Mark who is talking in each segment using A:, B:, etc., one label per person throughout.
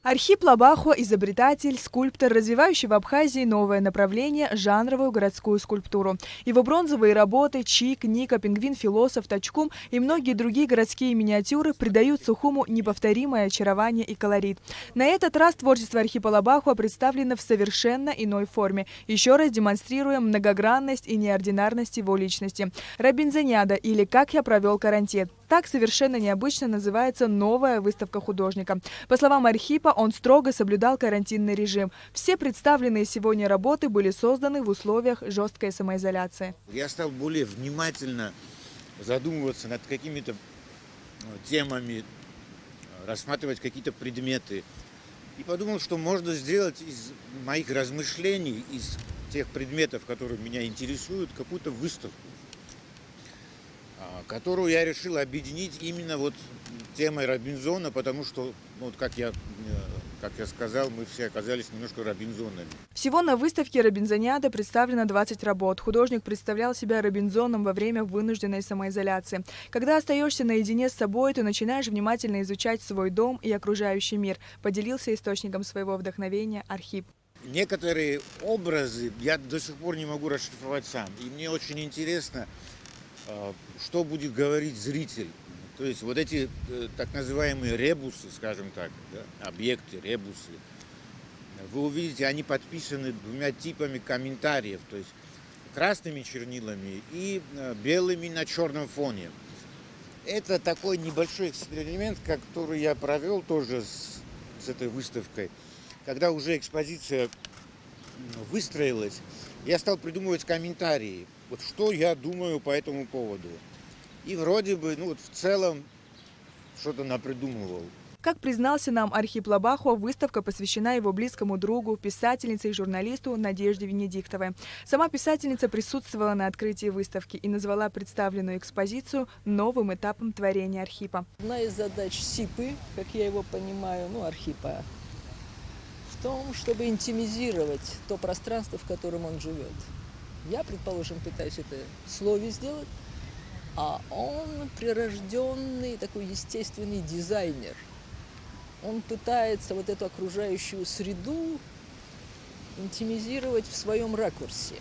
A: Архип Лабахо – изобретатель, скульптор, развивающий в Абхазии новое направление – жанровую городскую скульптуру. Его бронзовые работы «Чик», «Ника», «Пингвин», «Философ», «Тачкум» и многие другие городские миниатюры придают Сухуму неповторимое очарование и колорит. На этот раз творчество Архипа Лабахо представлено в совершенно иной форме, еще раз демонстрируя многогранность и неординарность его личности. «Робинзониада» или «Как я провел карантин». Так совершенно необычно называется новая выставка художника. По словам Архипа, он строго соблюдал карантинный режим. Все представленные сегодня работы были созданы в условиях жесткой самоизоляции.
B: Я стал более внимательно задумываться над какими-то темами, рассматривать какие-то предметы. И подумал, что можно сделать из моих размышлений, из тех предметов, которые меня интересуют, какую-то выставку, которую я решил объединить именно вот темой Робинзона, потому что, вот как я сказал, мы все оказались немножко Робинзонами.
A: Всего на выставке «Робинзониада» представлено 20 работ. Художник представлял себя Робинзоном во время вынужденной самоизоляции. Когда остаешься наедине с собой, то начинаешь внимательно изучать свой дом и окружающий мир, поделился источником своего вдохновения Архип.
B: Некоторые образы я до сих пор не могу расшифровать сам. И мне очень интересно, что будет говорить зритель. То есть вот эти так называемые ребусы, скажем так, да, объекты, ребусы, вы увидите, они подписаны двумя типами комментариев, то есть красными чернилами и белыми на черном фоне. Это такой небольшой эксперимент, который я провел тоже с этой выставкой. Когда уже экспозиция выстроилась, я стал придумывать комментарии, вот что я думаю по этому поводу. И вроде бы, в целом, что-то напридумывал.
A: Как признался нам Архип Лабахо, выставка посвящена его близкому другу, писательнице и журналисту Надежде Венедиктовой. Сама писательница присутствовала на открытии выставки и назвала представленную экспозицию новым этапом творения Архипа.
C: Одна из задач СИПы, как я его понимаю, Архипа, в том, чтобы интимизировать то пространство, в котором он живет. Я, предположим, пытаюсь это в слове сделать, а он прирожденный, такой естественный дизайнер. Он пытается вот эту окружающую среду интимизировать в своем ракурсе.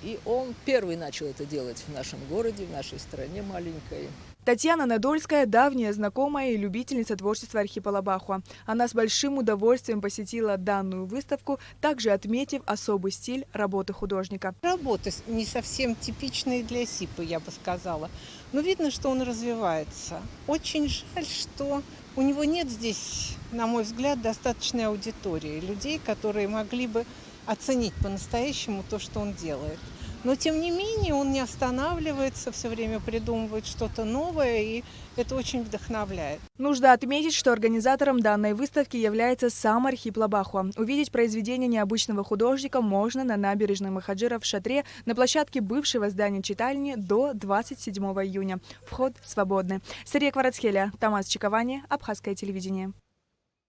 C: И он первый начал это делать в нашем городе, в нашей стране маленькой.
A: Татьяна Надольская – давняя знакомая и любительница творчества Архипа Лабахо. Она с большим удовольствием посетила данную выставку, также отметив особый стиль работы художника.
D: Работы не совсем типичные для СИПы, я бы сказала. Но видно, что он развивается. Очень жаль, что у него нет здесь, на мой взгляд, достаточной аудитории. Людей, которые могли бы оценить по-настоящему то, что он делает. Но, тем не менее, он не останавливается, все время придумывает что-то новое, и это очень вдохновляет.
A: Нужно отметить, что организатором данной выставки является сам Архип Лабахо. Увидеть произведение необычного художника можно на набережной Махаджира в Шатре на площадке бывшего здания читальни до 27 июня. Вход свободный. Сария Кварацхеля, Тамас Чиковани, Абхазское телевидение.